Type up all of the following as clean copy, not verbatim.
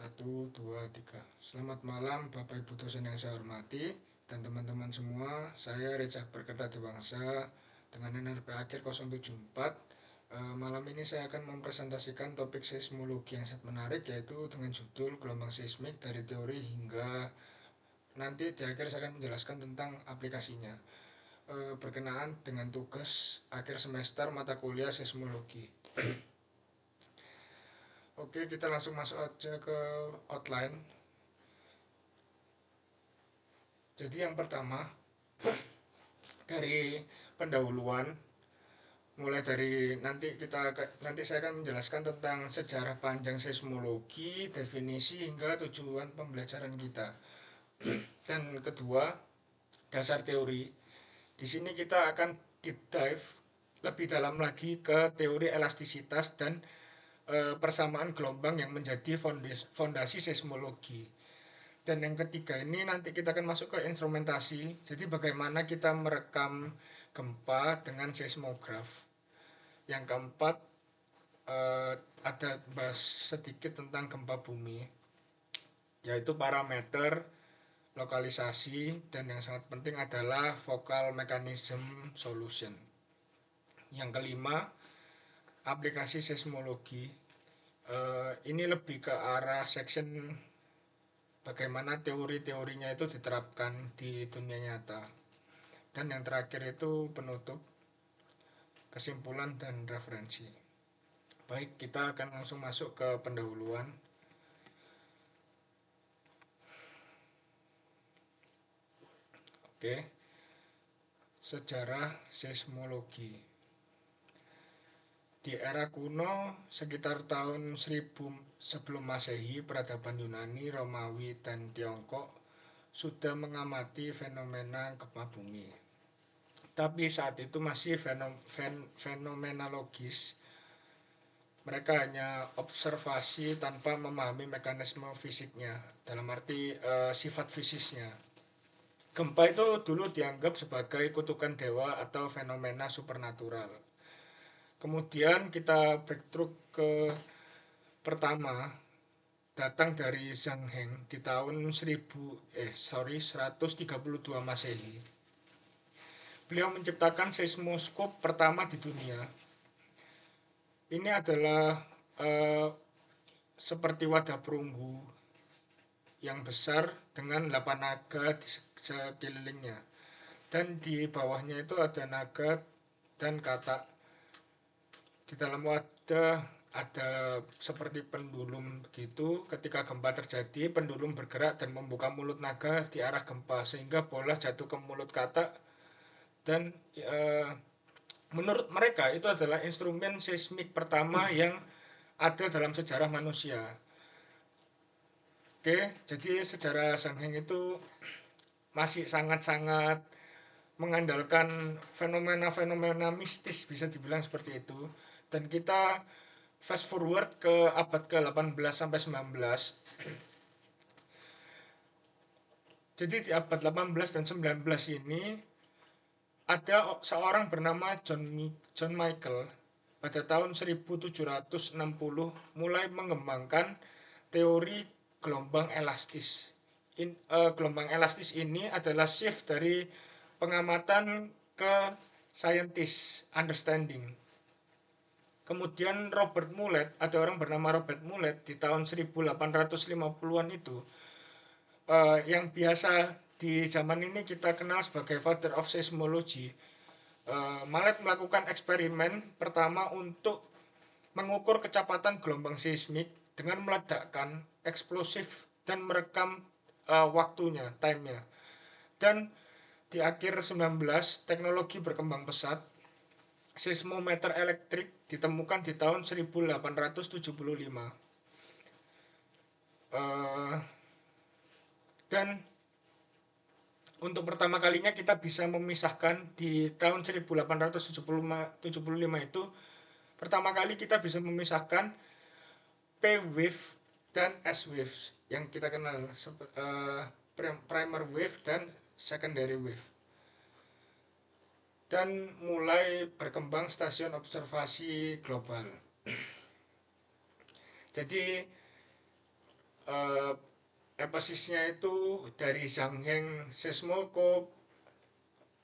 Satu, dua, tiga. Selamat malam Bapak Ibu dosen yang saya hormati dan teman-teman semua. Saya Richard Berkerta Dewangsa dengan NRP akhir 074. Malam ini saya akan mempresentasikan topik seismologi yang sangat menarik, yaitu dengan judul gelombang seismik dari teori hingga nanti di akhir saya akan menjelaskan tentang aplikasinya. Berkenaan dengan tugas akhir semester mata kuliah seismologi. Oke, kita langsung masuk aja ke outline. Jadi yang pertama, dari pendahuluan, mulai dari nanti saya akan menjelaskan tentang sejarah panjang seismologi, definisi hingga tujuan pembelajaran kita. Dan kedua, dasar teori. Di sini kita akan deep dive lebih dalam lagi ke teori elastisitas dan persamaan gelombang yang menjadi fondasi seismologi. Dan yang ketiga ini nanti kita akan masuk ke instrumentasi. Jadi bagaimana kita merekam gempa dengan seismograf. Yang keempat, ada bahas sedikit tentang gempa bumi, yaitu parameter, lokalisasi, dan yang sangat penting adalah focal mechanism solution. Yang kelima, aplikasi seismologi. Ini lebih ke arah section bagaimana teori-teorinya itu diterapkan di dunia nyata. Dan yang terakhir itu penutup, kesimpulan dan referensi. Baik, kita akan langsung masuk ke pendahuluan. Oke. Sejarah seismologi. Di era kuno, sekitar tahun 1000 sebelum Masehi, peradaban Yunani, Romawi, dan Tiongkok sudah mengamati fenomena gempa bumi. Tapi saat itu masih fenomenologis. Mereka hanya observasi tanpa memahami mekanisme fisiknya, dalam arti sifat fisiknya. Gempa itu dulu dianggap sebagai kutukan dewa atau fenomena supernatural. Kemudian kita breakthrough ke pertama, datang dari Zhang Heng di tahun 132 Masehi. Beliau menciptakan seismoskop pertama di dunia. Ini adalah seperti wadah perunggu yang besar dengan 8 naga di sekelilingnya. Dan di bawahnya itu ada naga dan katak. Di dalam wadah ada seperti pendulum begitu. Ketika gempa terjadi, pendulum bergerak dan membuka mulut naga di arah gempa sehingga bola jatuh ke mulut katak. Dan menurut mereka itu adalah instrumen seismik pertama yang ada dalam sejarah manusia. Oke, jadi sejarah Zhang Heng itu masih sangat-sangat mengandalkan fenomena-fenomena mistis, bisa dibilang seperti itu. Dan kita fast forward ke abad ke-18 sampai 19. Jadi di abad 18 dan 19 ini ada seorang bernama John Michael pada tahun 1760 mulai mengembangkan teori gelombang elastis. Gelombang elastis ini adalah shift dari pengamatan ke scientist understanding. Kemudian Robert Mulet, ada orang bernama Robert Mulet di tahun 1850-an itu, yang biasa di zaman ini kita kenal sebagai Father of Seismology. Mulet melakukan eksperimen pertama untuk mengukur kecepatan gelombang seismik dengan meledakkan eksplosif dan merekam waktunya, time-nya. Dan di akhir 19, teknologi berkembang pesat. Seismometer elektrik ditemukan di tahun 1875. Dan untuk pertama kalinya kita bisa memisahkan di tahun 1875 itu, pertama kali kita bisa memisahkan P wave dan S wave yang kita kenal primer wave dan secondary wave. Dan mulai berkembang stasiun observasi global. Jadi empasisnya itu dari Zhang-Heng Seismoscope,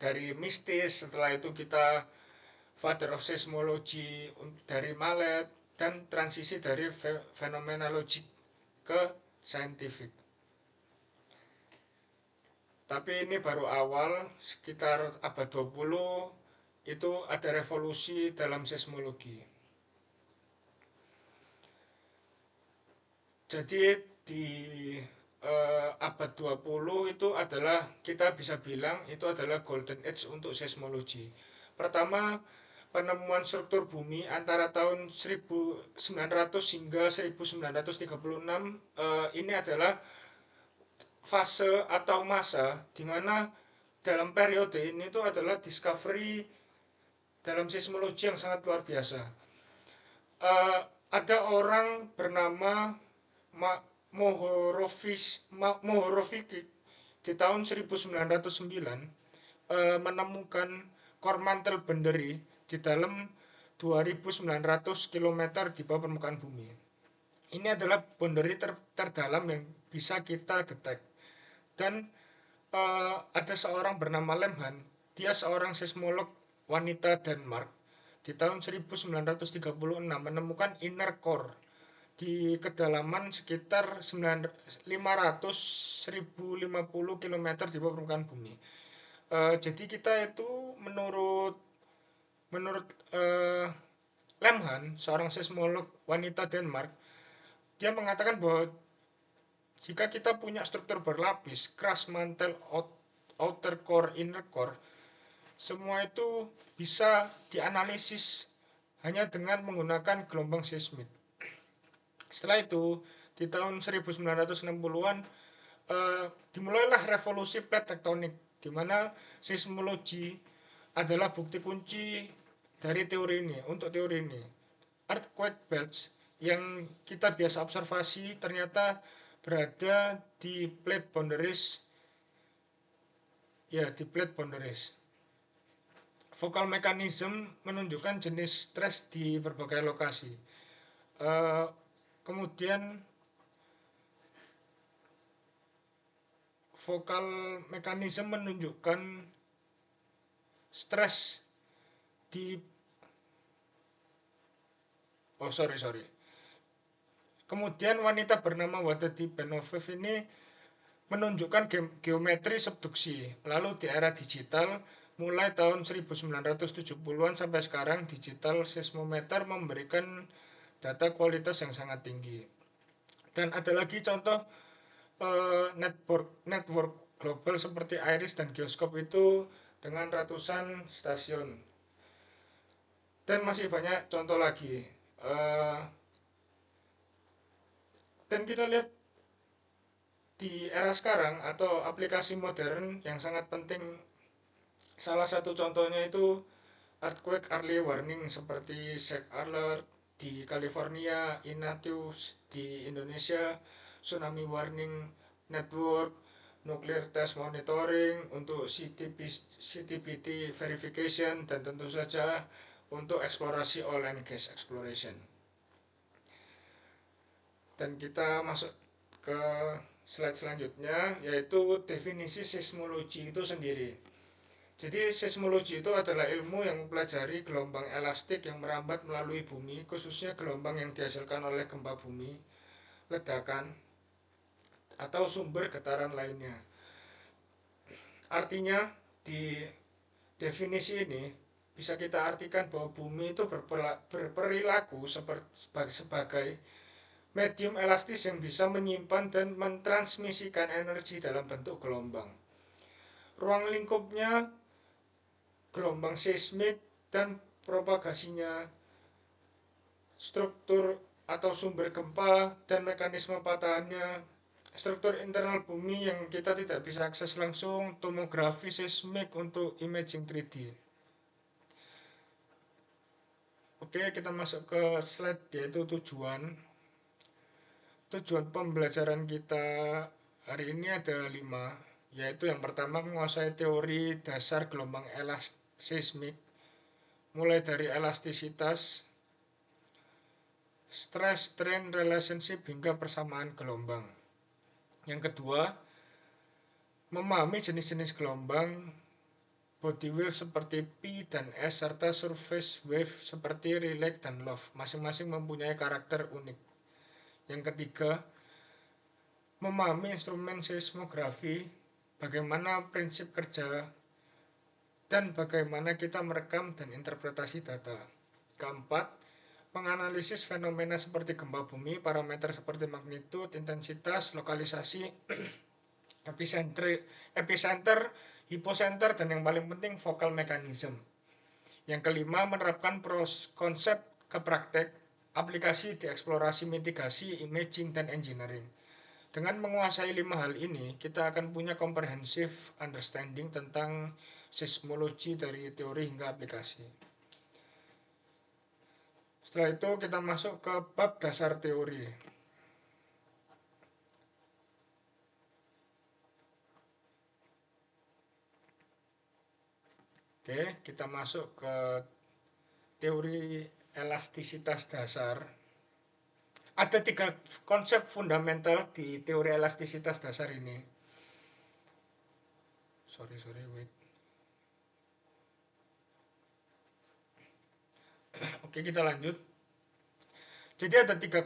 dari mistis, setelah itu kita Father of Seismology dari Mallet, dan transisi dari fenomenologi ke scientific. Tapi ini baru awal, sekitar abad 20 itu ada revolusi dalam seismologi. Jadi di abad 20 itu adalah, kita bisa bilang itu adalah golden age untuk seismologi. Pertama, penemuan struktur bumi antara tahun 1900 hingga 1936, ini adalah fase atau masa di mana dalam periode ini itu adalah discovery dalam seismologi yang sangat luar biasa. Ada orang bernama Mohorovic di tahun 1909 menemukan core mantle boundary di dalam 2.900 km di bawah permukaan bumi. Ini adalah boundary terdalam yang bisa kita detek. Dan ada seorang bernama Lemhan, dia seorang seismolog wanita Denmark, di tahun 1936 menemukan inner core di kedalaman sekitar 500-1050 km di bawah permukaan bumi. Jadi kita itu menurut Lemhan, seorang seismolog wanita Denmark, dia mengatakan bahwa jika kita punya struktur berlapis, crust, mantle, outer core, inner core, semua itu bisa dianalisis hanya dengan menggunakan gelombang seismik. Setelah itu, di tahun 1960-an dimulailah revolusi plate tektonik, di mana seismologi adalah bukti kunci dari teori ini. Untuk teori ini, earthquake belts yang kita biasa observasi ternyata berada di plate boundaries. Focal mechanism menunjukkan jenis stres di berbagai lokasi. Kemudian focal mechanism menunjukkan stres di Kemudian wanita bernama Wadati Benovov ini menunjukkan geometri subduksi. Lalu di era digital, mulai tahun 1970-an sampai sekarang, digital seismometer memberikan data kualitas yang sangat tinggi. Dan ada lagi contoh network global seperti IRIS dan Geoscope itu dengan ratusan stasiun. Dan masih banyak contoh lagi. Dan kita lihat di era sekarang atau aplikasi modern yang sangat penting, salah satu contohnya itu earthquake early warning seperti SEC alert di California, Inateus di Indonesia, tsunami warning network, nuclear test monitoring untuk CTBT verification, dan tentu saja untuk eksplorasi oil and gas exploration. Dan kita masuk ke slide selanjutnya, yaitu definisi seismologi itu sendiri. Jadi seismologi itu adalah ilmu yang mempelajari gelombang elastik yang merambat melalui bumi, khususnya gelombang yang dihasilkan oleh gempa bumi, ledakan, atau sumber getaran lainnya. Artinya di definisi ini bisa kita artikan bahwa bumi itu berperilaku sebagai medium elastis yang bisa menyimpan dan mentransmisikan energi dalam bentuk gelombang. Ruang lingkupnya gelombang seismik dan propagasinya, struktur atau sumber gempa dan mekanisme patahannya, struktur internal bumi yang kita tidak bisa akses langsung, tomografi seismik untuk imaging 3D. Oke, kita masuk ke slide, yaitu tujuan pembelajaran kita hari ini ada 5, yaitu yang pertama menguasai teori dasar gelombang seismik, mulai dari elastisitas, stress-strain relationship hingga persamaan gelombang. Yang kedua, memahami jenis-jenis gelombang body wave seperti P dan S serta surface wave seperti relax dan love. Masing-masing mempunyai karakter unik. Yang ketiga, memahami instrumen seismografi, bagaimana prinsip kerja, dan bagaimana kita merekam dan interpretasi data. Keempat, menganalisis fenomena seperti gempa bumi, parameter seperti magnitud, intensitas, lokalisasi, epicenter, hypocenter, dan yang paling penting focal mechanism. Yang kelima, menerapkan konsep ke praktek, aplikasi dieksplorasi, mitigasi, imaging, dan engineering. Dengan menguasai 5 hal ini, kita akan punya comprehensive understanding tentang seismologi dari teori hingga aplikasi. Setelah itu kita masuk ke bab dasar teori. Oke, kita masuk ke teori elastisitas dasar. Ada 3 konsep fundamental di teori elastisitas dasar ini. Wait. Oke, kita lanjut. Jadi ada tiga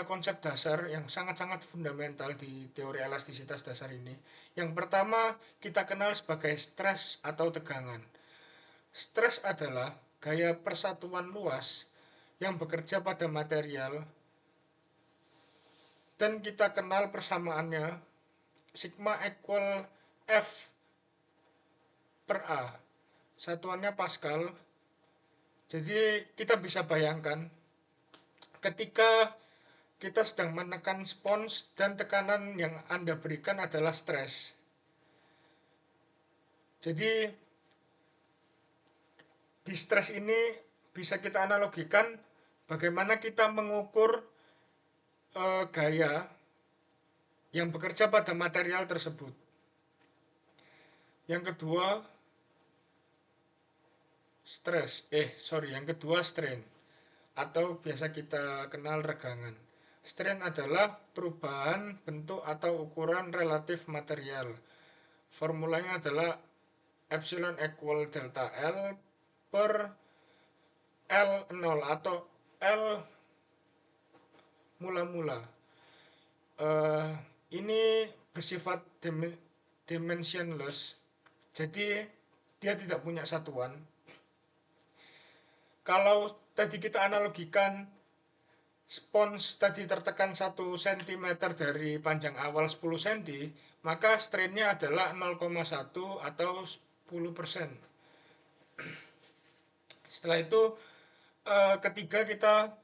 konsep dasar yang sangat-sangat fundamental di teori elastisitas dasar ini. Yang pertama kita kenal sebagai stres atau tegangan. Stres adalah gaya persatuan luas yang bekerja pada material, dan kita kenal persamaannya sigma equal F per A. Satuannya Pascal. Jadi kita bisa bayangkan ketika kita sedang menekan spons dan tekanan yang Anda berikan adalah stres. Jadi di stres ini bisa kita analogikan bagaimana kita mengukur gaya yang bekerja pada material tersebut. Yang kedua strain atau biasa kita kenal regangan. Strain adalah perubahan bentuk atau ukuran relatif material. Formulanya adalah epsilon equal delta L per L0 atau L mula-mula. Ini bersifat dimensionless, jadi dia tidak punya satuan. Kalau tadi kita analogikan spons tadi tertekan 1 cm dari panjang awal 10 cm, maka strainnya adalah 0,1 atau 10%. Setelah itu ketiga kita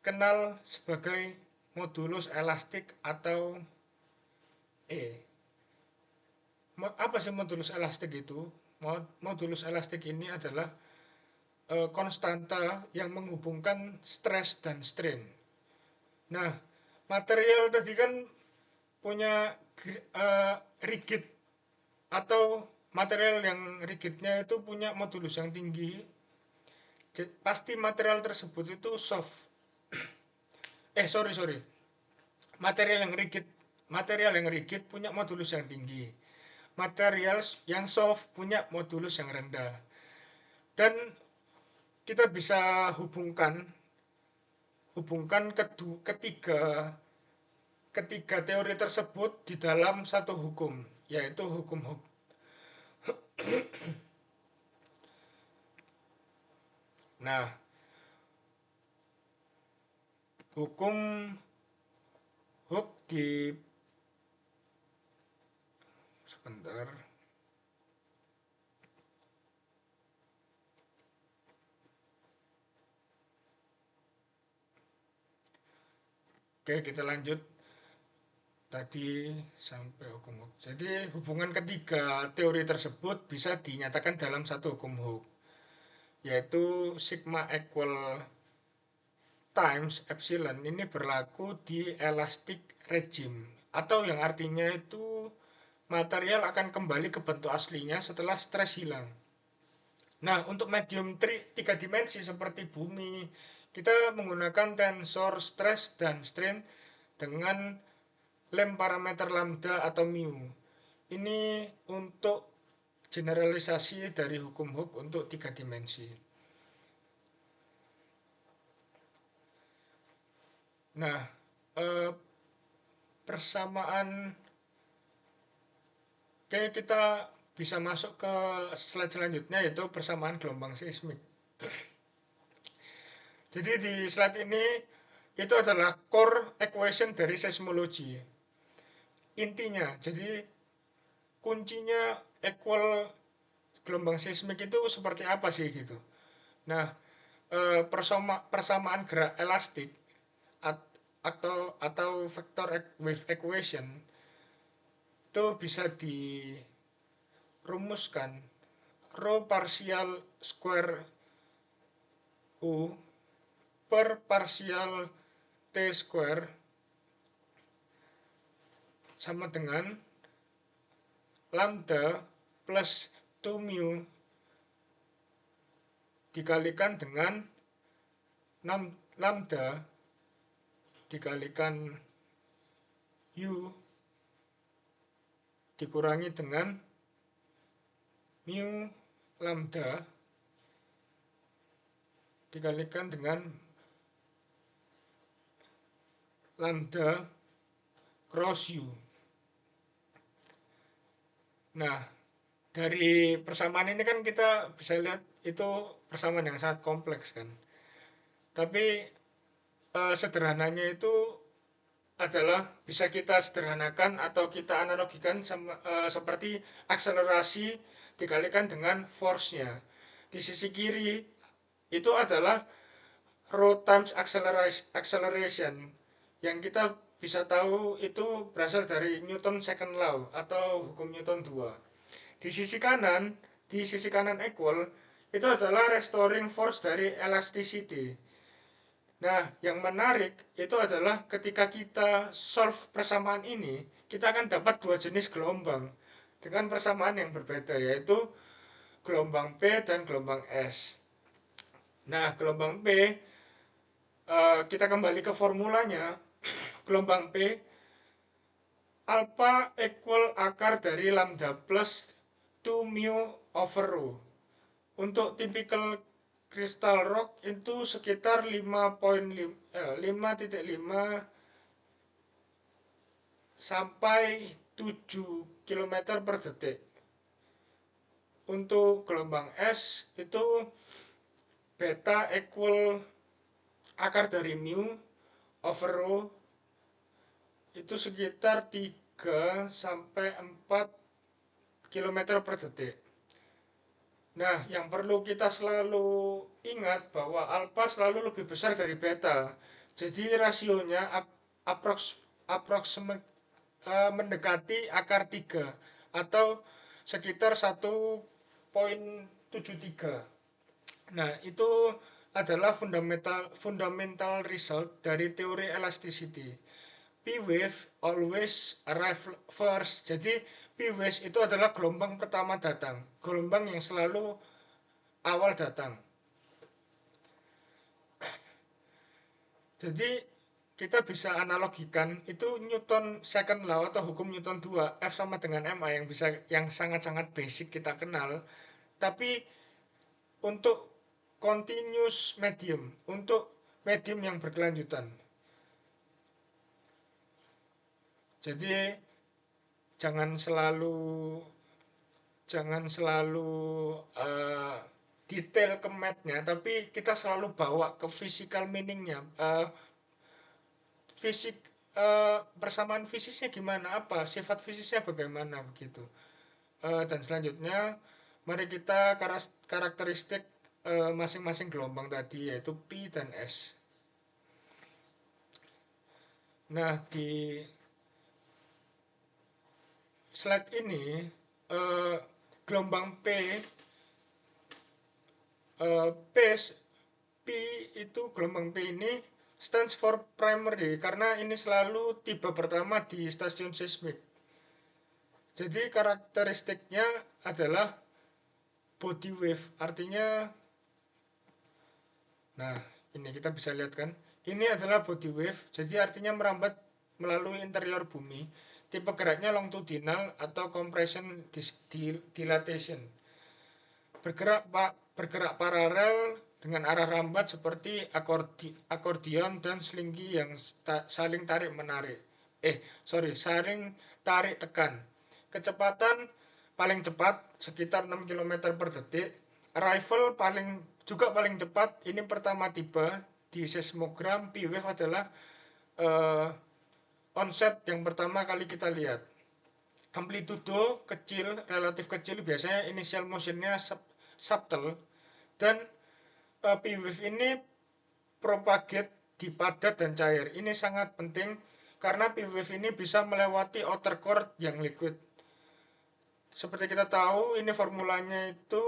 kenal sebagai modulus elastik atau E. Apa sih modulus elastik itu? Modulus elastik ini adalah konstanta yang menghubungkan stres dan strain. Nah, material tadi kan punya rigid, atau material yang rigidnya itu punya modulus yang tinggi. Pasti material tersebut itu soft. Material yang rigid punya modulus yang tinggi. Material yang soft punya modulus yang rendah. Dan kita bisa hubungkan ketiga teori tersebut di dalam satu hukum, yaitu hukum Hooke. Nah, hukum Hooke Oke, kita lanjut tadi sampai hukum Hooke. Jadi hubungan ketiga teori tersebut bisa dinyatakan dalam satu hukum Hooke, yaitu sigma equal times epsilon ini berlaku di elastic regime, atau yang artinya itu material akan kembali ke bentuk aslinya setelah stres hilang. Nah, untuk medium 3 dimensi seperti bumi, Kita menggunakan tensor stress dan strain dengan lem parameter lambda atau mu. Ini untuk generalisasi dari hukum Hooke untuk 3 dimensi. Nah, persamaan, oke, kita bisa masuk ke slide selanjutnya, yaitu persamaan gelombang seismik. Jadi di slide ini itu adalah core equation dari seismologi. Intinya, jadi kuncinya equal gelombang seismik itu seperti apa sih gitu. Nah, persamaan gerak elastik atau vector wave equation itu bisa dirumuskan rho parsial square U per parsial T square sama dengan lambda plus 2 mu dikalikan dengan lambda dikalikan U dikurangi dengan mu lambda dikalikan dengan lambda cross U. Nah, dari persamaan ini kan kita bisa lihat itu persamaan yang sangat kompleks kan. Tapi sederhananya itu adalah bisa kita sederhanakan atau kita analogikan seperti akselerasi dikalikan dengan force-nya. Di sisi kiri itu adalah rho times acceleration yang kita bisa tahu itu berasal dari Newton second law atau hukum Newton 2. Di sisi kanan equal itu adalah restoring force dari elasticity. Nah, yang menarik itu adalah ketika kita solve persamaan ini, kita akan dapat dua jenis gelombang dengan persamaan yang berbeda, yaitu gelombang P dan gelombang S. Nah, gelombang P, kita kembali ke formulanya. Gelombang P, alpha equal akar dari lambda plus 2 mu over rho. Untuk typical crystal rock itu sekitar 5,5 sampai 7 km per detik. Untuk gelombang es itu beta equal akar dari mu over rho itu sekitar 3 sampai 4 km per detik. Nah, yang perlu kita selalu ingat bahwa alpha selalu lebih besar dari beta. Jadi rasionya mendekati akar 3 atau sekitar 1,73. Nah, itu adalah fundamental result dari teori elasticity. P wave always arrive first. Jadi P wave itu adalah gelombang pertama datang, gelombang yang selalu awal datang. Jadi kita bisa analogikan itu Newton second law atau hukum Newton 2, F sama dengan ma, yang sangat-sangat basic kita kenal. Tapi untuk continuous medium, untuk medium yang berkelanjutan. Jadi jangan selalu detail ke math-nya, tapi kita selalu bawa ke physical meaning-nya. Persamaan fisiknya gimana, apa sifat fisiknya bagaimana begitu. Dan selanjutnya mari kita karakteristik masing-masing gelombang tadi, yaitu P dan S. Nah, di slide ini gelombang P itu gelombang P ini stands for primary karena ini selalu tiba pertama di stasiun seismik. Jadi karakteristiknya adalah body wave, artinya, nah Ini kita bisa lihat kan, ini adalah body wave, jadi artinya merambat melalui interior bumi. Tipe geraknya longitudinal atau compression dilatation. Bergerak paralel dengan arah rambat seperti akordion dan selingki yang saling tarik menarik. Saling tarik tekan. Kecepatan paling cepat sekitar 6 km per detik. Arrival paling cepat, ini pertama tiba di seismogram. P-wave adalah uh, onset yang pertama kali kita lihat. Amplitudo kecil, relatif kecil, biasanya initial motionnya subtle, dan P-wave ini propagate di padat dan cair. Ini sangat penting karena P-wave ini bisa melewati outer core yang liquid. Seperti kita tahu, ini formulanya itu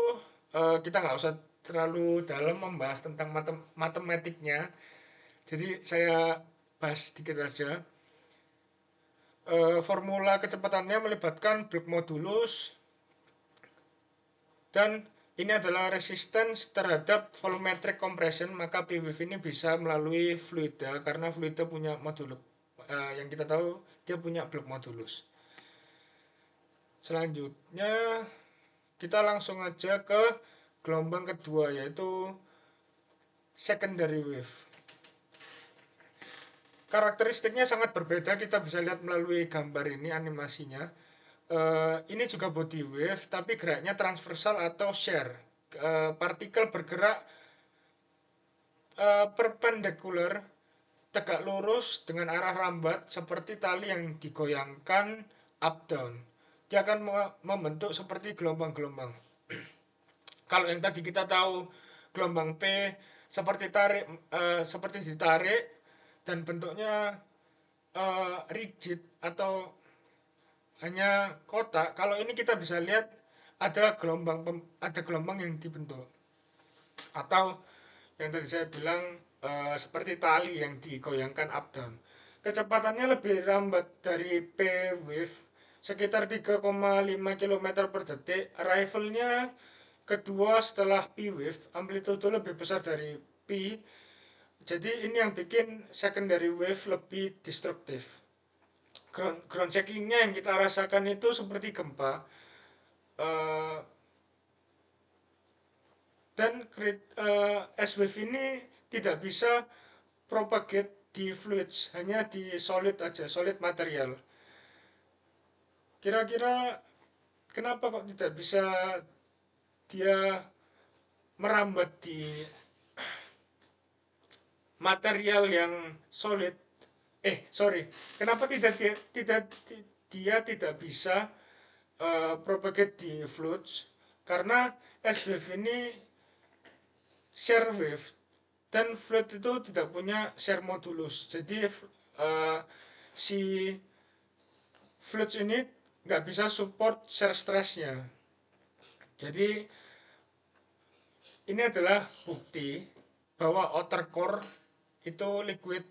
kita nggak usah terlalu dalam membahas tentang matematiknya. Jadi saya bahas sedikit aja. Formula kecepatannya melibatkan bulk modulus, dan ini adalah resistance terhadap volumetric compression. Maka P-wave ini bisa melalui fluida karena fluida punya modulus. Yang kita tahu dia punya bulk modulus. Selanjutnya kita langsung aja ke gelombang kedua, yaitu secondary wave. Karakteristiknya sangat berbeda, kita bisa lihat melalui gambar ini animasinya. Ini juga body wave tapi geraknya transversal atau shear. Partikel bergerak perpendicular, tegak lurus dengan arah rambat seperti tali yang digoyangkan up down. Dia akan membentuk seperti gelombang-gelombang. Kalau yang tadi kita tahu gelombang P seperti ditarik dan bentuknya rigid atau hanya kotak. Kalau ini kita bisa lihat ada gelombang yang dibentuk, atau yang tadi saya bilang seperti tali yang digoyangkan up down. Kecepatannya lebih lambat dari P wave, sekitar 3,5 km per detik. Arrivalnya kedua setelah P wave, amplitudo lebih besar dari P. Jadi ini yang bikin secondary wave lebih destruktif. Ground shaking-nya yang kita rasakan itu seperti gempa, dan S-wave ini tidak bisa propagate di fluids, hanya di solid aja, solid material. Kira-kira kenapa kok tidak bisa dia merambat di material yang solid? Kenapa dia tidak bisa propagate di fluids? Karena S-wave ini shear wave dan fluid itu tidak punya shear modulus. Jadi si fluid ini nggak bisa support shear stressnya. Jadi ini adalah bukti bahwa outer core itu liquid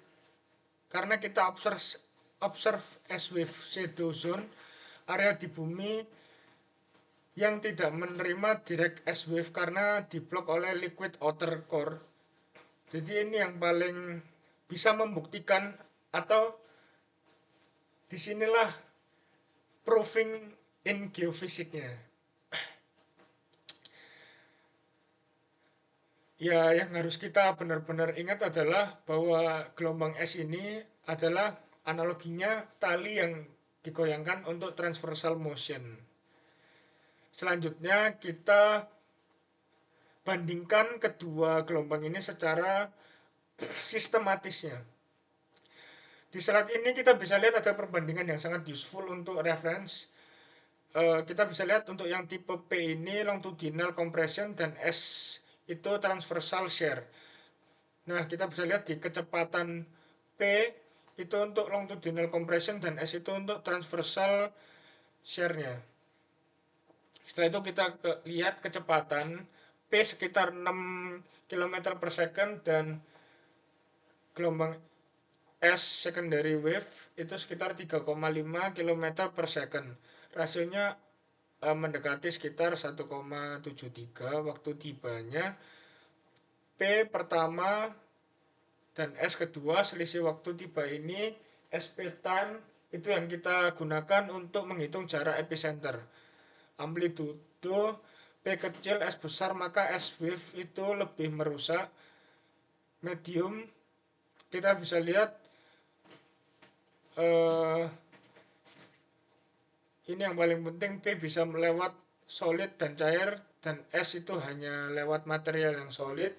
karena kita observe S-wave shadow zone, area di bumi yang tidak menerima direct S-wave karena diblok oleh liquid outer core. Jadi ini yang paling bisa membuktikan, atau disinilah proving in geofisiknya. Ya, yang harus kita benar-benar ingat adalah bahwa gelombang es ini adalah analoginya tali yang digoyangkan untuk transversal motion. Selanjutnya kita bandingkan kedua gelombang ini secara sistematisnya. Di slide ini kita bisa lihat ada perbandingan yang sangat useful untuk reference. Kita bisa lihat untuk yang tipe P ini longitudinal compression dan S itu transversal shear. Nah, kita bisa lihat di kecepatan P itu untuk longitudinal compression dan S itu untuk transversal shear-nya. Setelah itu kita lihat kecepatan P sekitar 6 km per second dan gelombang S secondary wave itu sekitar 3,5 km per second. Rasionya mendekati sekitar 1,73 waktu tibanya. P pertama Dan S kedua, selisih waktu tiba ini, SP time, itu yang kita gunakan untuk menghitung jarak epicenter. Amplitudo P kecil, S besar, maka S wave itu lebih merusak. Medium, kita bisa lihat ini yang paling penting, P bisa melewat solid dan cair, dan S itu hanya lewat material yang solid.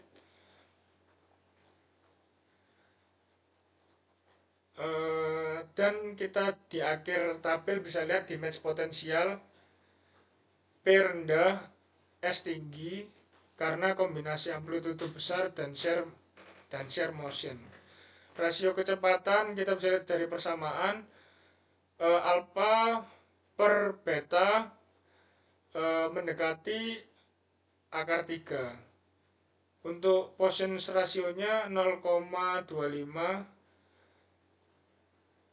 Dan kita di akhir tabel bisa lihat di match potensial, P rendah, S tinggi, karena kombinasi amplitudo besar dan shear motion. Rasio kecepatan kita bisa lihat dari persamaan, alpha per beta mendekati akar 3. Untuk Poisson's rasionya 0,25,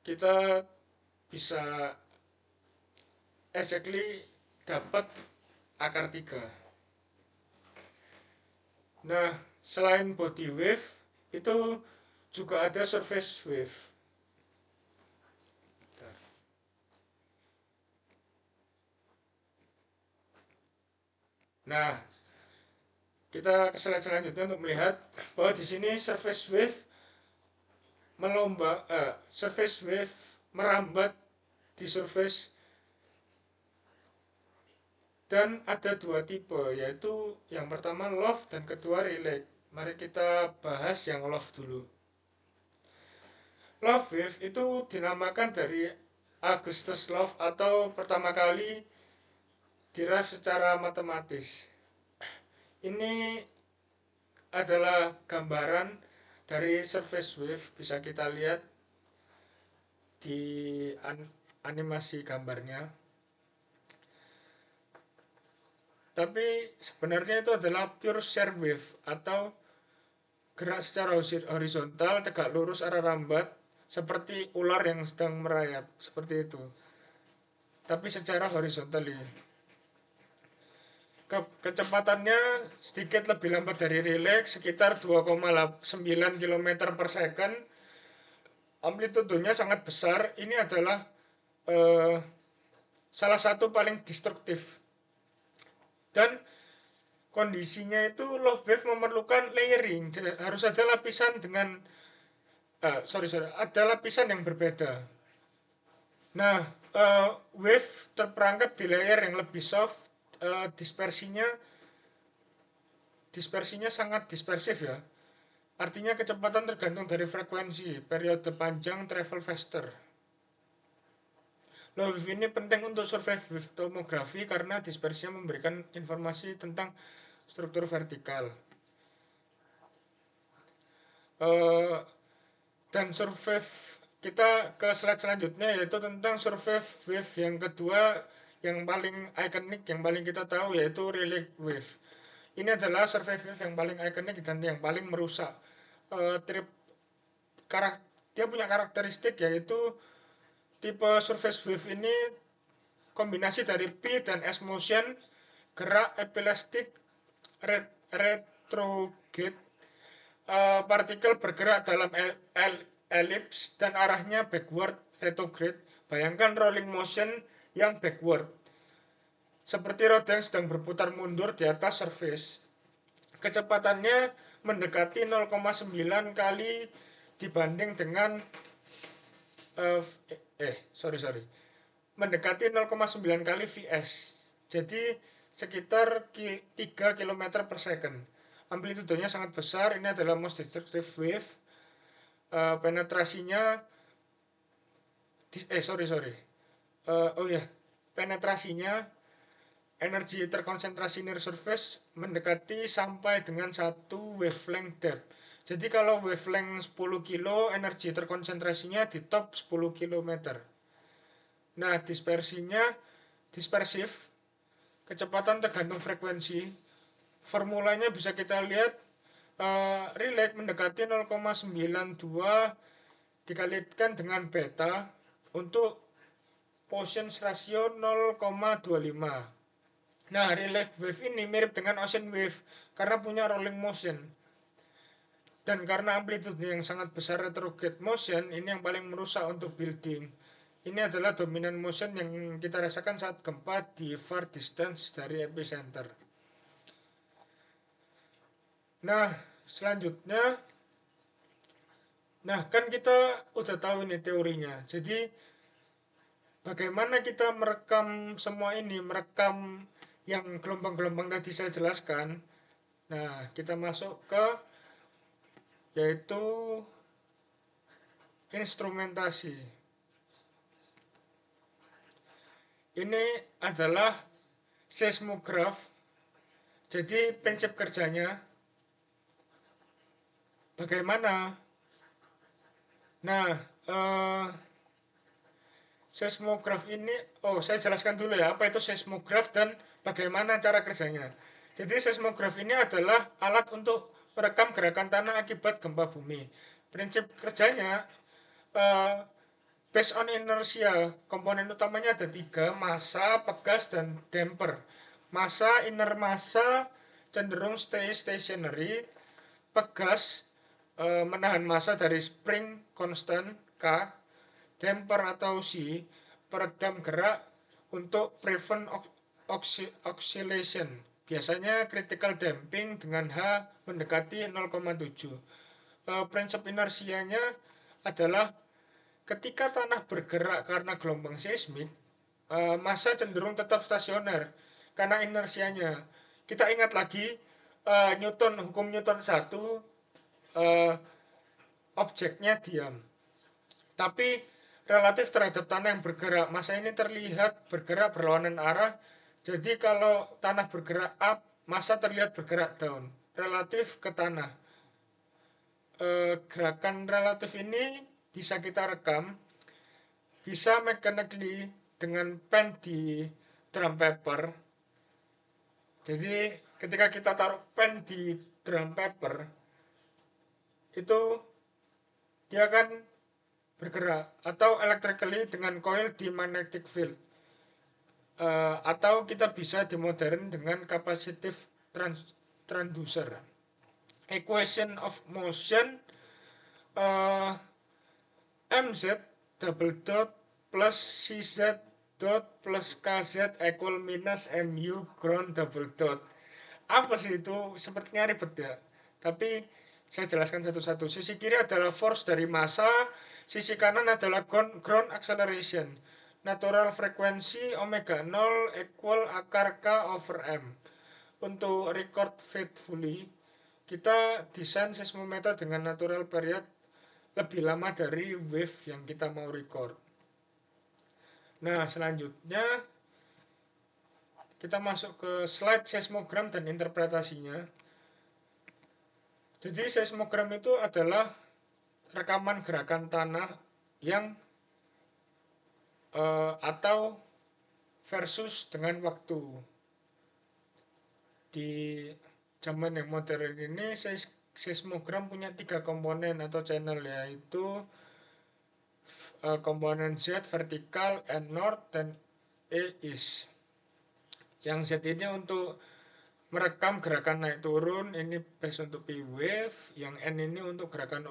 kita bisa exactly dapat akar 3. Nah, selain body wave, itu juga ada surface wave. Nah, kita ke slide selanjutnya untuk melihat bahwa di sini surface wave merambat di surface, dan ada dua tipe, yaitu yang pertama loft dan kedua relax. Mari kita bahas yang loft dulu. Loft wave itu dinamakan dari Augustus Loft, atau pertama kali diraih secara matematis. Ini adalah gambaran dari surface wave, bisa kita lihat di animasi gambarnya. Tapi sebenarnya itu adalah pure shear wave, atau gerak secara horizontal, tegak lurus, arah rambat, seperti ular yang sedang merayap, seperti itu. Tapi secara horizontal ini. Kecepatannya sedikit lebih lambat dari relax, sekitar 2,9 km per second. Amplitudonya sangat besar. Ini adalah salah satu paling destruktif. Dan kondisinya itu low wave memerlukan layering. Jadi harus ada lapisan dengan ada lapisan yang berbeda. Nah, wave terperangkap di layer yang lebih soft, dispersinya sangat dispersif ya. Artinya kecepatan tergantung dari frekuensi, periode panjang, travel faster. Low wave ini penting untuk survei wave tomografi karena dispersinya memberikan informasi tentang struktur vertikal. Dan survei kita ke slide selanjutnya, yaitu tentang survei wave yang kedua, yang paling ikonik, yang paling kita tahu, yaitu relief wave. Ini adalah survei wave yang paling ikonik dan yang paling merusak. Dia punya karakteristik, yaitu tipe surface wave ini kombinasi dari P dan S motion, gerak epileptic retrograde, partikel bergerak dalam elips dan arahnya backward retrograde. Bayangkan rolling motion yang backward, seperti roda yang sedang berputar mundur di atas surface. Kecepatannya mendekati 0,9 kali dibanding dengan mendekati 0,9 kali Vs. Jadi sekitar 3 km per second. Amplitudonya sangat besar. Ini adalah most destructive wave. Penetrasinya penetrasinya, energi terkonsentrasi near surface mendekati sampai dengan 1 wavelength depth. Jadi kalau wavelength 10 kilo, energi terkonsentrasinya di top 10 km. Nah, dispersif, kecepatan tergantung frekuensi. Formulanya bisa kita lihat, relax mendekati 0,92 dikalikan dengan beta untuk Poisson's ratio 0,25. Nah, relax wave ini mirip dengan ocean wave karena punya rolling motion. Dan karena amplitude yang sangat besar retrograde motion, ini yang paling merusak untuk building. Ini adalah dominant motion yang kita rasakan saat gempa di far distance dari epicenter. Nah, selanjutnya, kan kita udah tahu ini teorinya. Jadi, bagaimana kita merekam semua ini, merekam yang gelombang-gelombang tadi saya jelaskan. Nah, kita masuk ke yaitu instrumentasi. Ini adalah seismograf. Jadi prinsip kerjanya bagaimana? Nah, seismograf ini, saya jelaskan dulu ya, apa itu seismograf dan bagaimana cara kerjanya. Jadi seismograf ini adalah alat untuk merekam gerakan tanah akibat gempa bumi. Prinsip kerjanya based on inertia, komponen utamanya ada 3, massa, pegas, dan damper. Massa, inner massa cenderung stay stationary, pegas menahan massa dari spring constant K, damper atau C, peredam gerak untuk prevent oscillation. Biasanya critical damping dengan H mendekati 0,7. Prinsip inersianya adalah ketika tanah bergerak karena gelombang seismik, massa cenderung tetap stasioner karena inersianya. Kita ingat lagi hukum Newton 1, objeknya diam. Tapi relatif terhadap tanah yang bergerak, massa ini terlihat bergerak berlawanan arah. Jadi kalau tanah bergerak up, massa terlihat bergerak down, relatif ke tanah. Gerakan relatif ini bisa kita rekam, bisa mechanically dengan pen di drum paper. Jadi ketika kita taruh pen di drum paper, itu dia akan bergerak, atau electrically dengan coil di magnetic field, atau kita bisa di modern dengan capacitive transducer. Equation of motion, mz double dot plus cz dot plus kz equal minus mu ground double dot. Apa sih itu? Sepertinya ribet ya, tapi saya jelaskan satu-satu. Sisi kiri adalah force dari massa, sisi kanan adalah ground acceleration. Natural frequency omega 0 equal akar K over M. Untuk record faithfully, kita desain seismometer dengan natural period lebih lama dari wave yang kita mau record. Nah, selanjutnya kita masuk ke slide seismogram dan interpretasinya. Jadi seismogram itu adalah rekaman gerakan tanah yang atau versus dengan waktu. Di zaman yang modern ini seismogram punya 3 komponen atau channel, yaitu komponen Z vertikal, N north, dan E east. Yang Z ini untuk merekam gerakan naik turun, ini base untuk P wave. Yang N ini untuk gerakan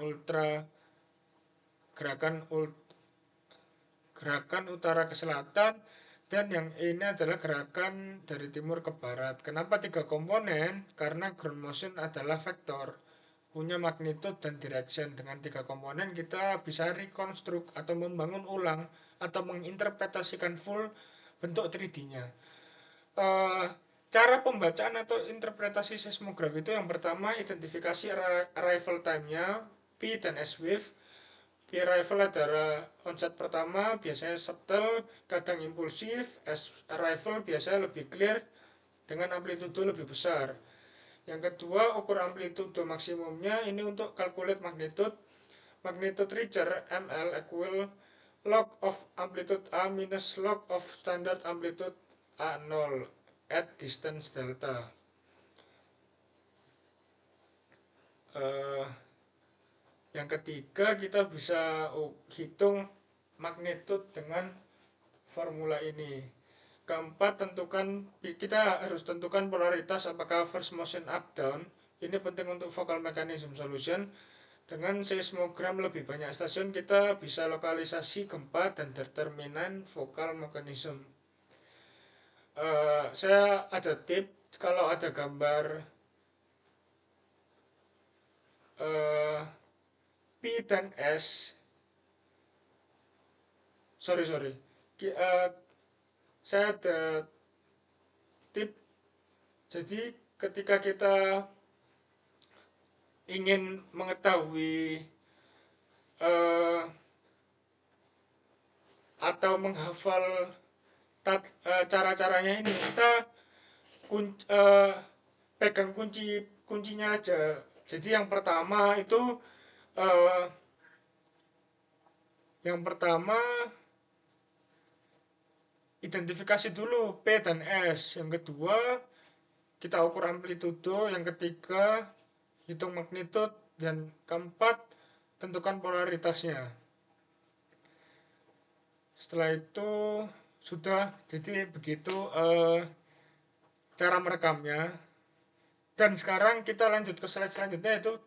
gerakan utara ke selatan, dan yang ini adalah gerakan dari timur ke barat. Kenapa 3 komponen? Karena ground motion adalah vektor, punya magnitude dan direction. Dengan 3 komponen kita bisa rekonstruk atau membangun ulang atau menginterpretasikan full bentuk 3D-nya. Cara pembacaan atau interpretasi seismograf itu yang pertama identifikasi arrival time-nya, P dan S wave. P arrival adalah onset pertama, biasanya subtle, kadang impulsif. S arrival biasanya lebih clear dengan amplitudo lebih besar. Yang kedua, ukur amplitudo maksimumnya, ini untuk calculate magnitude. Magnitude reacher ML equal log of amplitude A minus log of standard amplitude A0 at distance delta. Yang ketiga, kita bisa hitung magnitude dengan formula ini. Keempat, kita harus tentukan polaritas, apakah first motion up down. Ini penting untuk focal mechanism solution. Dengan seismogram lebih banyak stasiun, kita bisa lokalisasi gempa dan determinan focal mechanism. Saya ada tips, kalau ada gambar P dan S, sorry, saya ada tips. Jadi ketika kita ingin mengetahui atau menghafal cara-caranya ini, kita pegang kuncinya aja. Jadi yang pertama identifikasi dulu P dan S. Yang kedua, kita ukur amplitudo. Yang ketiga, hitung magnitude. Dan keempat, tentukan polaritasnya. Setelah itu sudah, jadi begitu cara merekamnya. Dan sekarang kita lanjut ke slide selanjutnya, yaitu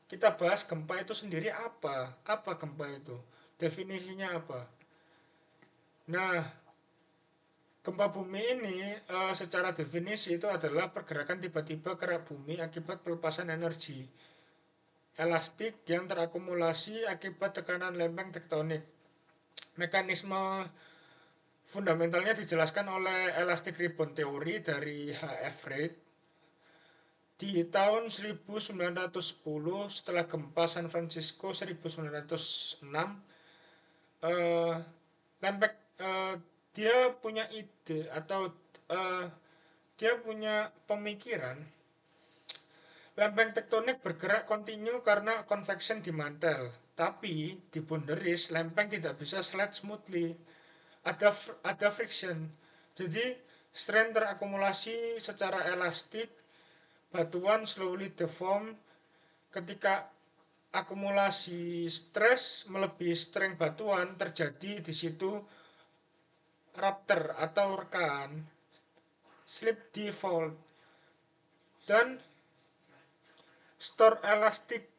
kita bahas gempa itu sendiri apa gempa itu, definisinya apa. Nah, gempa bumi ini secara definisi itu adalah pergerakan tiba-tiba gerak bumi akibat pelepasan energi elastik yang terakumulasi akibat tekanan lempeng tektonik. Mekanisme fundamentalnya dijelaskan oleh elastic rebound theory dari H.F. Reid di tahun 1910 setelah gempa San Francisco 1906. Lempeng dia punya ide atau dia punya pemikiran lempeng tektonik bergerak kontinu karena convection di mantel, tapi di boundaries lempeng tidak bisa slide smoothly, ada friction. Jadi strain terakumulasi secara elastik, batuan slowly deform. Ketika akumulasi stres melebihi strength batuan, terjadi di situ rupture atau rekaan, slip default, dan store elastic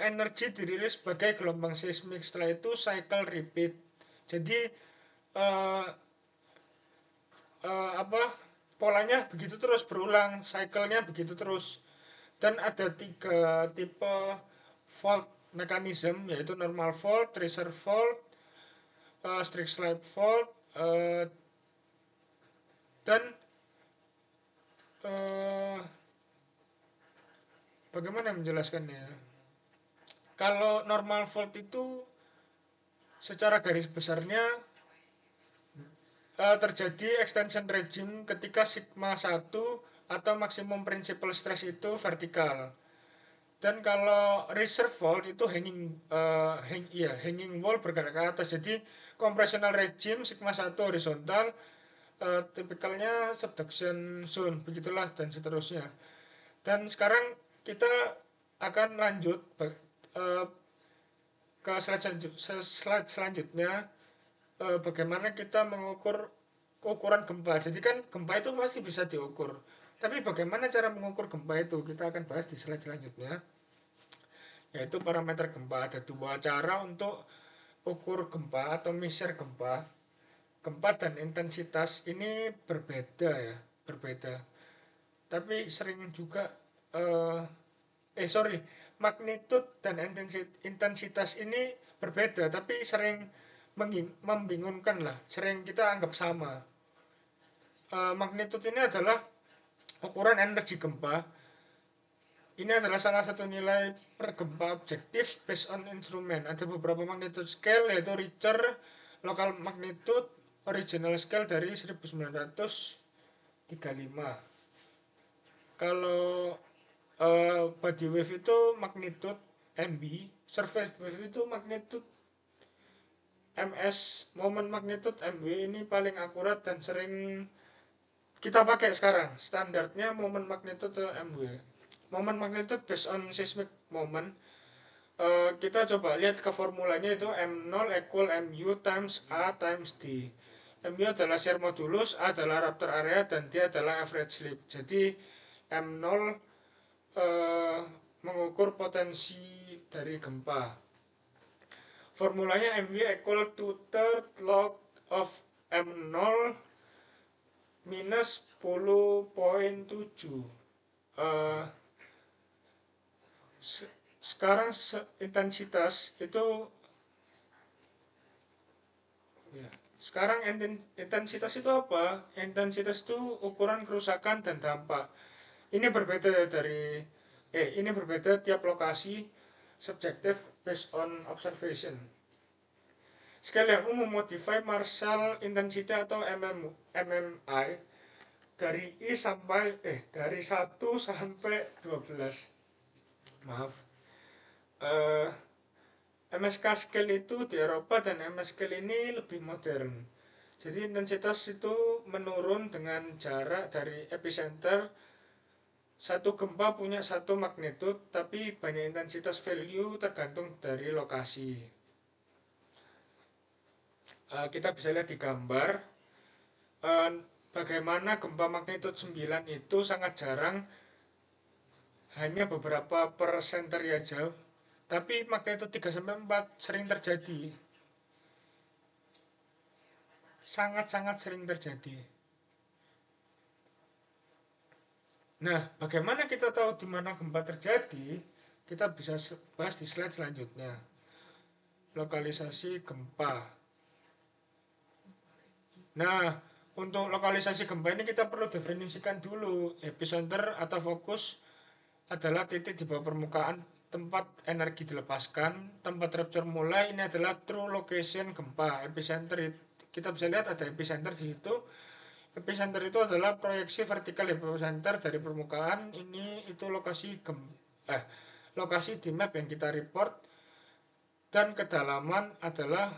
energy dirilis sebagai gelombang seismik. Setelah itu cycle repeat. Jadi polanya begitu terus berulang, cycle-nya begitu terus. Dan ada 3 tipe fault mechanism, yaitu normal fault, tracer fault, strict slide fault, dan bagaimana menjelaskannya. Kalau normal fault itu secara garis besarnya terjadi extension regime ketika sigma 1 atau maksimum principal stress itu vertikal. Dan kalau reserve fault itu hanging wall bergerak ke atas. Jadi compressional regime sigma 1 horizontal, tipikalnya subduction zone, begitulah dan seterusnya. Dan sekarang kita akan lanjut ke slide selanjutnya, bagaimana kita mengukur ukuran gempa. Jadi kan gempa itu pasti bisa diukur, tapi bagaimana cara mengukur gempa itu kita akan bahas di slide selanjutnya, yaitu parameter gempa. Ada 2 cara untuk ukur gempa atau measure gempa. Gempa dan intensitas ini berbeda, tapi sering juga magnitude dan intensitas ini berbeda, tapi sering membingungkan lah, sering kita anggap sama. Magnitude ini adalah ukuran energi gempa. Ini adalah salah satu nilai per gempa objektif based on instrument. Ada beberapa magnitude scale, yaitu Richter, local magnitude, original scale dari 1935. Kalau body wave itu magnitude MB, surface wave itu magnitude MS, moment magnitude MW. Ini paling akurat dan sering kita pakai sekarang. Standarnya moment magnitude MW. Moment magnitude based on seismic moment. Kita coba lihat ke formulanya, itu M0 equal MU times A times D. MU adalah shear modulus, A adalah rupture area, dan D adalah average slip. Jadi M0 eh, mengukur potensi dari gempa. Formulanya MV equal to third log of M0 minus 10,7. eh, Sekarang intensitas itu ya, sekarang intensitas itu apa? Intensitas itu ukuran kerusakan dan dampak. Ini berbeda ini berbeda tiap lokasi, subjektif based on observation. Skala yang umum modify Marshall intensity atau MMI dari dari 1 sampai 12. Maaf. Eh MSK scale itu di Eropa dan MS scale ini lebih modern. Jadi intensitas itu menurun dengan jarak dari epicenter. Satu gempa punya satu magnitude, tapi banyak intensitas value tergantung dari lokasi. Kita bisa lihat di gambar bagaimana gempa magnitude 9 itu sangat jarang, hanya beberapa persenter aja. Tapi magnitude 3-4 sering terjadi. Sangat-sangat sering terjadi. Nah, bagaimana kita tahu di mana gempa terjadi? Kita bisa bahas di slide selanjutnya. Lokalisasi gempa. Nah, untuk lokalisasi gempa ini kita perlu definisikan dulu. Epicenter atau fokus adalah titik di bawah permukaan tempat energi dilepaskan. Tempat rupture mulai ini adalah true location gempa. Epicenter kita bisa lihat ada epicenter di situ. Epicenter itu adalah proyeksi vertikal epicenter dari permukaan. Itu lokasi di map yang kita report, dan kedalaman adalah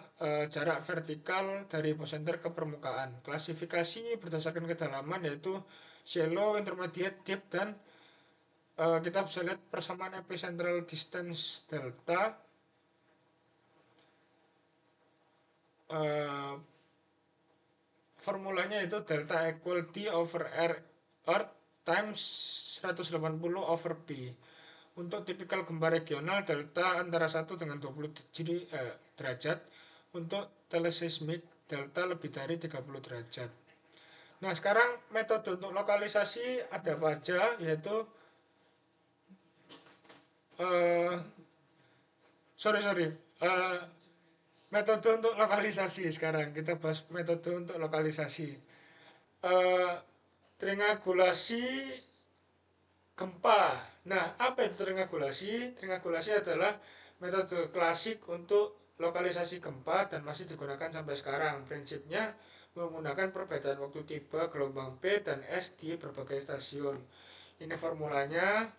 jarak vertikal dari epicenter ke permukaan. Klasifikasi berdasarkan kedalaman yaitu shallow, intermediate, deep, dan kita bisa lihat persamaan epicentral distance delta. Formulanya itu delta equal D over R Earth times 180 over P. Untuk tipikal gempa regional, delta antara 1 dengan 20 derajat. Untuk teleseismik, delta lebih dari 30 derajat. Nah, sekarang metode untuk lokalisasi ada apa aja, yaitu metode untuk lokalisasi. Sekarang kita bahas metode untuk lokalisasi. Triangulasi gempa. Nah, apa itu triangulasi? Triangulasi adalah metode klasik untuk lokalisasi gempa dan masih digunakan sampai sekarang. Prinsipnya menggunakan perbedaan waktu tiba gelombang P dan S di berbagai stasiun. Ini formulanya.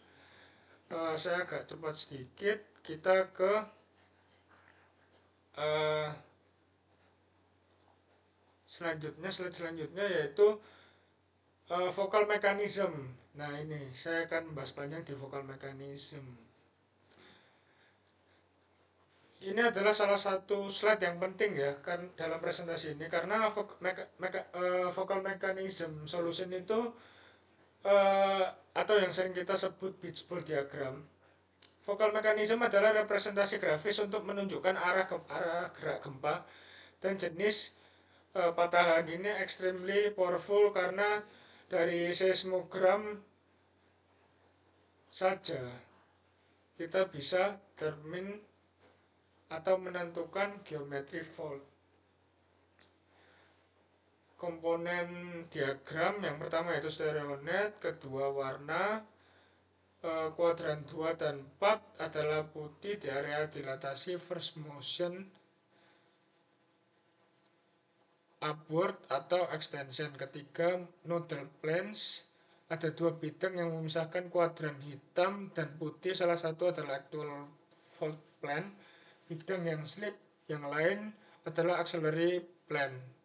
Saya agak cepat sedikit. Kita ke slide selanjutnya yaitu vocal mechanism. Nah, ini saya akan membahas panjang di vocal mechanism. Ini adalah salah satu slide yang penting ya kan dalam presentasi ini, karena vocal mechanism solution itu atau yang sering kita sebut Beach-Ball diagram. Vocal mechanism adalah representasi grafis untuk menunjukkan arah gerak gempa, dan jenis patahan ini extremely powerful karena dari seismogram saja kita bisa determine atau menentukan geometri fault. Komponen diagram yang pertama yaitu stereonet, kedua warna, kuadran 2 dan 4 adalah putih di area dilatasi first motion upward atau extension. Ketiga, nodal planes, ada dua bidang yang memisahkan kuadran hitam dan putih. Salah satu adalah actual fault plane. Bidang yang slip yang lain adalah auxiliary plane.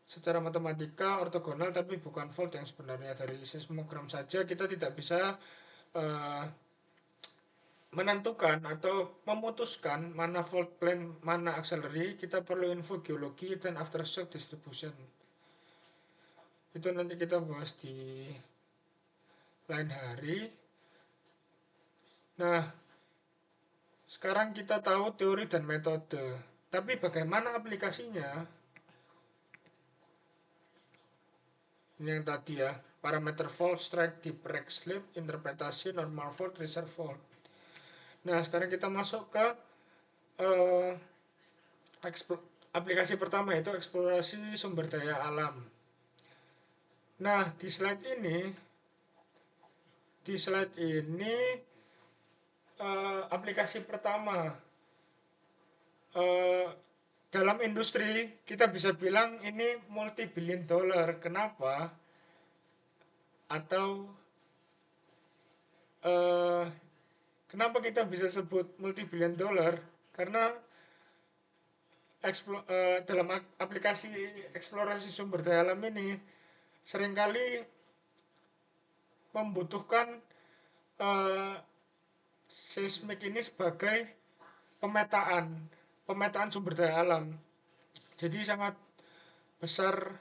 Secara matematika ortogonal, tapi bukan fault yang sebenarnya. Dari seismogram saja kita tidak bisa menentukan atau memutuskan mana fault plane, mana auxiliary. Kita perlu info geologi dan aftershock distribution. Itu nanti kita bahas di lain hari. Nah, sekarang kita tahu teori dan metode, tapi bagaimana aplikasinya? Ini yang tadi ya, parameter fault, strike, deep, break, slip, interpretasi, normal fault, reserve fault. Nah, sekarang kita masuk ke uh, aplikasi pertama, yaitu eksplorasi sumber daya alam. Nah, di slide ini aplikasi pertama uh, dalam industri kita bisa bilang ini multi-billion dollar. Kenapa? Atau kenapa kita bisa sebut multi-billion dollar? Karena dalam aplikasi eksplorasi sumber daya alam ini seringkali membutuhkan uh, seismik ini sebagai pemetaan sumber daya alam. Jadi sangat besar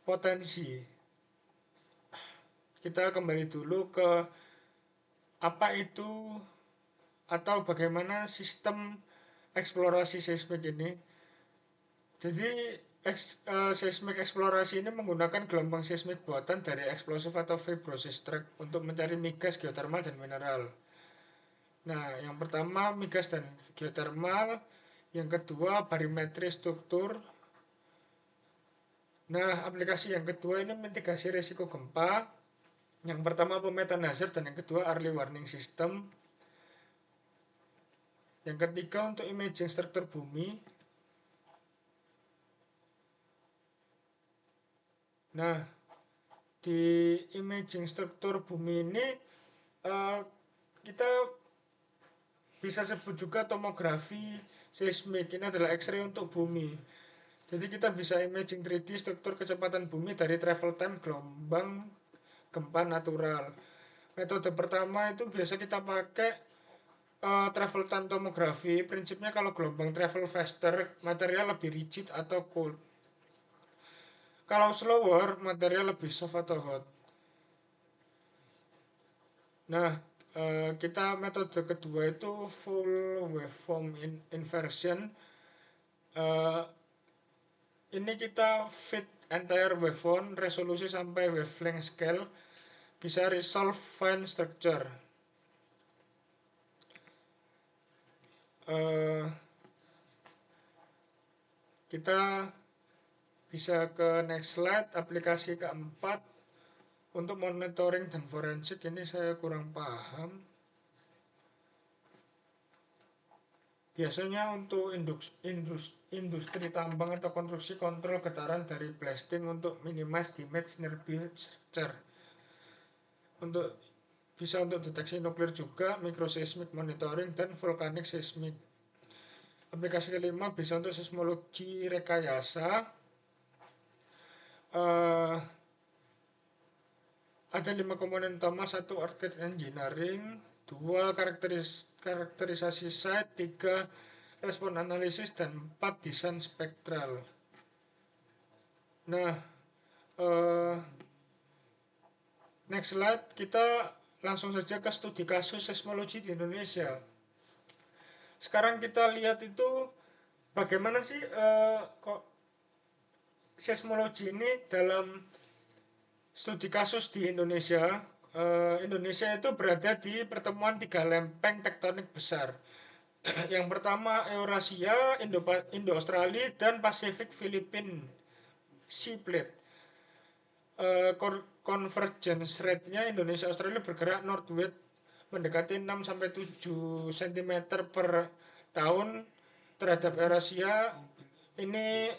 potensi. Kita kembali dulu ke apa itu atau bagaimana sistem eksplorasi seismik ini. Jadi seismik eksplorasi ini menggunakan gelombang seismik buatan dari eksplosif atau vibrosis track untuk mencari migas, geotermal, dan mineral. Nah, yang pertama migas dan geotermal, yang kedua barimetri struktur. Nah, aplikasi yang kedua ini mitigasi risiko gempa. Yang pertama pemetaan hazard dan yang kedua early warning system. Yang ketiga untuk imaging struktur bumi. Nah, di imaging struktur bumi ini kita bisa sebut juga tomografi seismik. Ini adalah X-ray untuk bumi. Jadi kita bisa imaging 3D struktur kecepatan bumi dari travel time gelombang gempa natural. Metode pertama itu biasa kita pakai travel time tomografi. Prinsipnya kalau gelombang travel faster, material lebih rigid atau cold. Kalau slower, material lebih soft atau hot. Nah, kita metode kedua itu full waveform inversion. Ini kita fit entire waveform, resolusi sampai wavelength scale, bisa resolve fine structure. Kita bisa ke next slide, aplikasi keempat untuk monitoring dan forensik. Ini saya kurang paham. Biasanya untuk industri tambang atau konstruksi, kontrol getaran dari blasting untuk minimize damage nearby structure. Untuk bisa untuk deteksi nuklir juga, microseismic monitoring, dan volcanic seismic. Aplikasi kelima bisa untuk seismologi rekayasa. Ada 5 komponen utama: 1 earthquake engineering, 2 karakterisasi site, 3 respon analisis, dan 4 desain spektral. Nah, next slide, kita langsung saja ke studi kasus seismologi di Indonesia. Sekarang kita lihat itu bagaimana sih kok seismologi ini dalam studi kasus di Indonesia. Indonesia itu berada di pertemuan 3 lempeng tektonik besar. Yang pertama Eurasia, Indo-Australia, dan Pasifik Filipina Sea Plate. Convergence rate-nya Indonesia Australia bergerak northward mendekati 6-7 cm per tahun terhadap Eurasia. Ini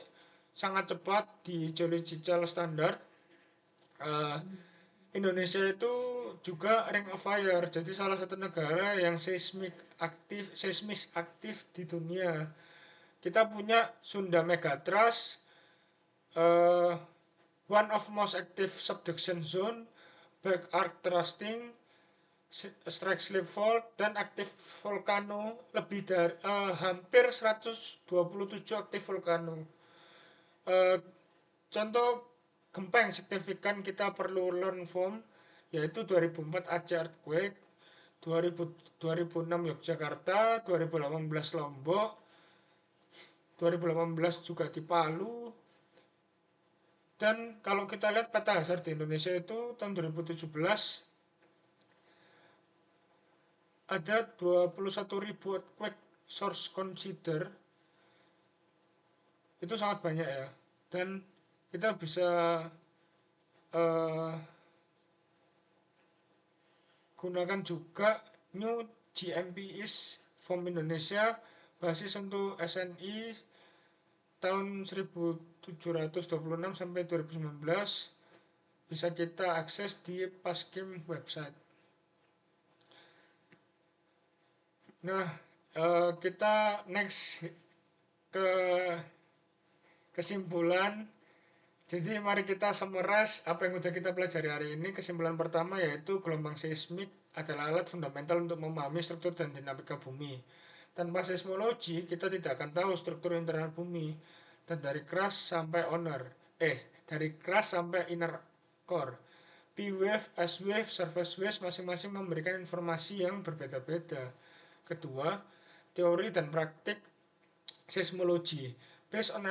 sangat cepat di geological standard. Indonesia itu juga ring of fire, jadi salah satu negara yang seismis aktif di dunia. Kita punya Sunda Megatrust, one of most active subduction zone, back arc thrusting, strike slip fault, dan aktif volcano lebih dari hampir 127 aktif volcano. Contoh gempa yang signifikan kita perlu learn from yaitu 2004 Aceh earthquake, 2006 Yogyakarta, 2018 Lombok, 2018 juga di Palu. Dan kalau kita lihat peta hazard di Indonesia itu tahun 2017 ada 21.000 earthquake source consider, itu sangat banyak ya. Dan kita bisa gunakan juga New GMPIS Form Indonesia basis untuk SNI tahun 1726 sampai 2019, bisa kita akses di Paskim website. Nah, kita next ke kesimpulan. Jadi mari kita summarize apa yang sudah kita pelajari hari ini. Kesimpulan pertama yaitu gelombang seismik adalah alat fundamental untuk memahami struktur dan dinamika bumi. Tanpa seismologi kita tidak akan tahu struktur internal bumi, dan dari crust sampai dari crust sampai inner core, P-wave, S-wave, surface wave masing-masing memberikan informasi yang berbeda-beda. Kedua, teori dan praktik seismologi based on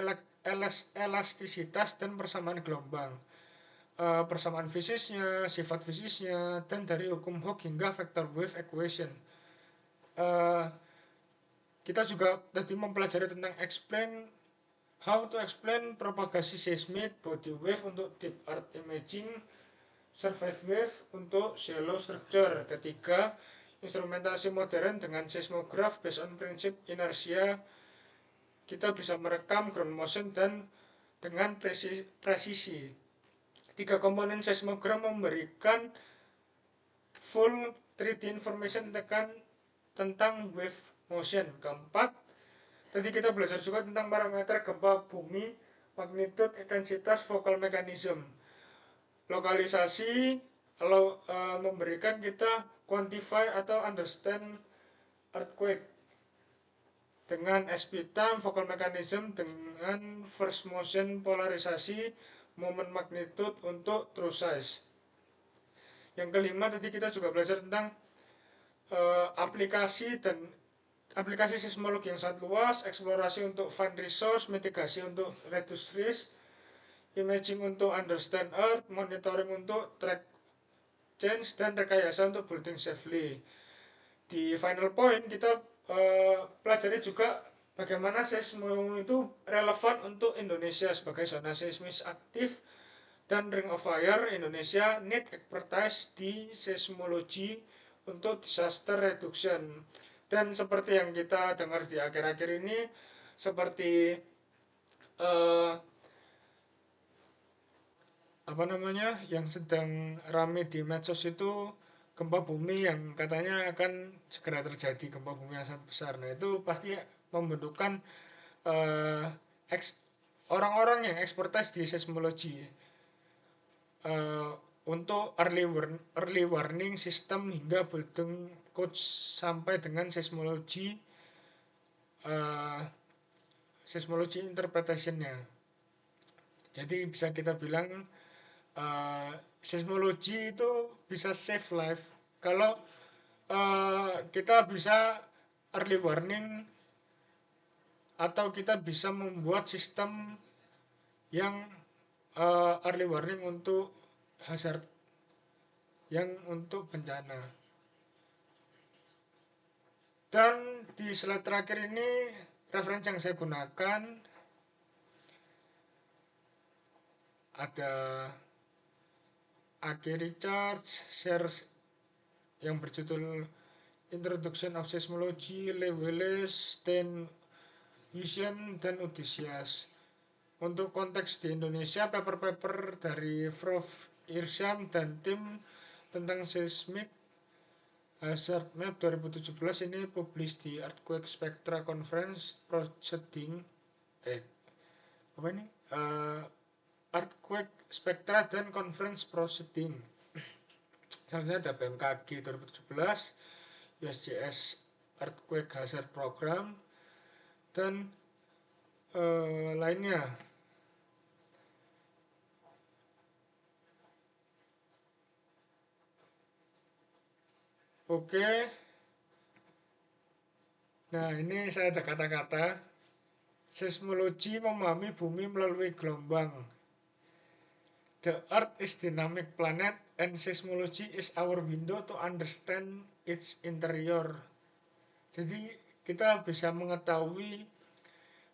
elastisitas dan persamaan gelombang, persamaan fisiknya, sifat fisiknya, dan dari hukum Hooke hingga vector wave equation. Kita juga tadi mempelajari tentang how to explain propagasi seismik, body wave untuk deep earth imaging, surface wave untuk shallow structure. Ketiga, instrumentasi modern dengan seismograph based on prinsip inersia, kita bisa merekam ground motion dan dengan presisi. 3 komponen seismogram memberikan full 3D information tentang wave motion. Keempat, tadi kita belajar juga tentang parameter gempa bumi, magnitude, intensitas, focal mechanism. Lokalisasi memberikan kita quantify atau understand earthquake dengan SP time, focal mechanism dengan first motion, polarisasi, moment magnitude untuk true size. Yang kelima, tadi kita juga belajar tentang aplikasi seismologi yang sangat luas, eksplorasi untuk find resource, mitigasi untuk reduce risk, imaging untuk understand earth, monitoring untuk track change, dan rekayasa untuk building safely. Di final point kita pelajari juga bagaimana seismologi itu relevan untuk Indonesia sebagai zona seismis aktif, dan Ring of Fire Indonesia need expertise di seismologi untuk disaster reduction. Dan seperti yang kita dengar di akhir-akhir ini, seperti yang sedang rame di medsos itu, gempa bumi yang katanya akan segera terjadi, gempa bumi yang sangat besar. Nah, itu pasti membutuhkan orang-orang yang expertise di seismologi untuk early warning system hingga building codes sampai dengan seismologi interpretationnya. Jadi bisa kita bilang seismologi itu bisa save life kalau kita bisa early warning, atau kita bisa membuat sistem yang early warning untuk hazard, yang untuk bencana. Dan di slide terakhir ini referensi yang saya gunakan ada A.K. Richards share yang berjudul Introduction of Seismology, Lewelles, Stein, Hussein, dan Odysseus. Untuk konteks di Indonesia, paper-paper dari Prof. Irsyam dan tim tentang seismic hazard map 2017 ini publish di Earthquake Spectra Conference Proceeding Earthquake Spectra dan Conference Proceeding. Selanjutnya ada BMKG 2017, USGS Earthquake Hazard Program, dan lainnya. Oke, nah ini saya ada kata-kata. Seismologi memahami bumi melalui gelombang. The Earth is dynamic planet and seismology is our window to understand its interior. Jadi kita bisa mengetahui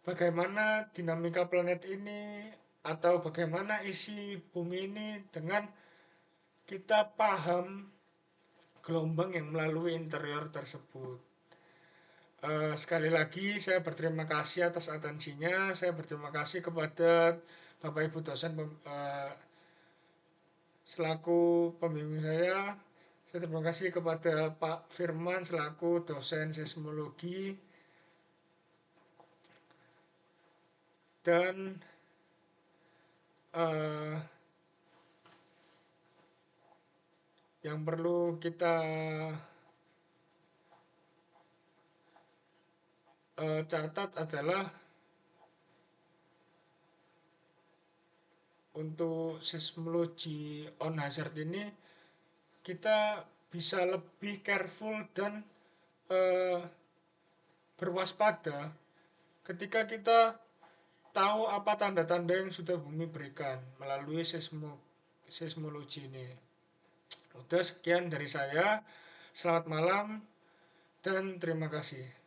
bagaimana dinamika planet ini atau bagaimana isi bumi ini dengan kita paham gelombang yang melalui interior tersebut. Sekali lagi saya berterima kasih atas atensinya. Saya berterima kasih kepada Bapak Ibu dosen selaku pembimbing saya. Saya terima kasih kepada Pak Firman selaku dosen seismologi, dan yang perlu kita catat adalah untuk seismologi on hazard ini kita bisa lebih careful dan berwaspada ketika kita tahu apa tanda-tanda yang sudah bumi berikan melalui seismologi ini. Udah, sekian dari saya. Selamat malam dan terima kasih.